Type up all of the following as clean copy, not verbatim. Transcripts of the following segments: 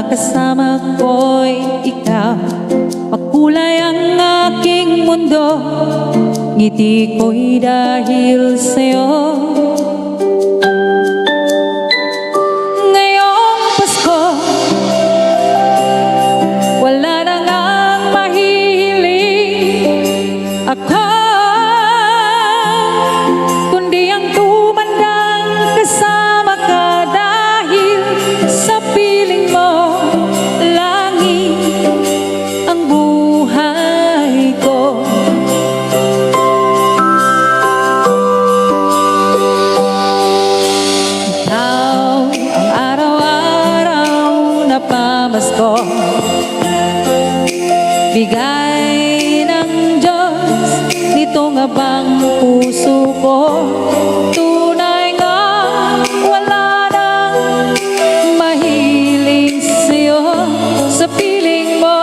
kasama ko'y ikaw. Makulay ang aking mundo, ngiti ko'y dahil sa'yo. Ngayong Pasko, wala na ngang mahihiling ako, kundi ang tumandang kasama ka. Dahil sa piling mo, langit ang buhay ko. Ikaw ang araw-araw na pamasko, bigay ng Diyos, nito nga bang puso ko. Tunay nga wala nang mahiling sa'yo. Sa piling mo,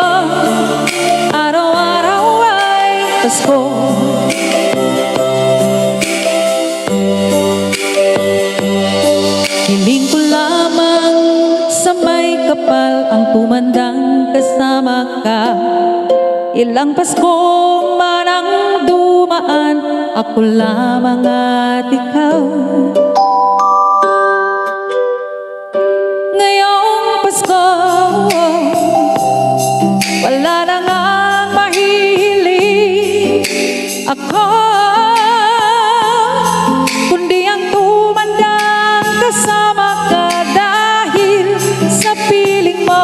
araw-araw ay Pasko. Hiling ko lamang sa may kapal ang tumandang kasama ka. Ilang Pasko man ang dumaan, ako lamang at ikaw. Ngayong Pasko, wala na ngang mahihiling ako, kundi ang tumandang kasama ka. Dahil sa piling mo,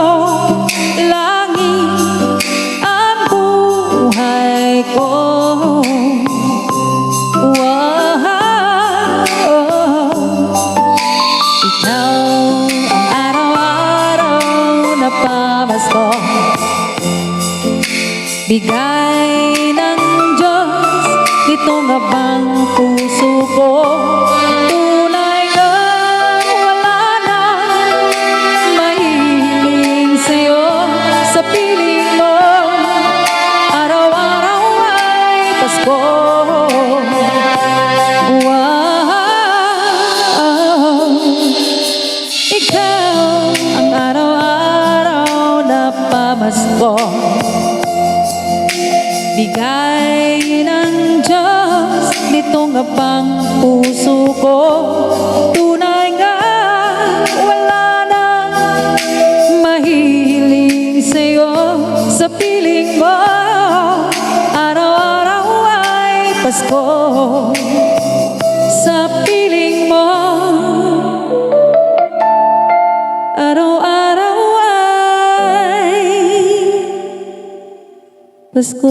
langit ang buhay ko. Ikaw ang araw-araw na pamasko, bigay ng Diyos, nito nga bang puso ko. Tunay na wala na mahiling sa'yo. Sa piling mo, araw-araw ay Pasko. Ikaw ang araw-araw na pamasko, bigay ng Diyos, nito nga bang puso ko. Tunay nga wala nang mahiling sa'yo. Sa piling mo, araw-araw ay Pasko. Sa piling mo, araw-araw ay Pasko.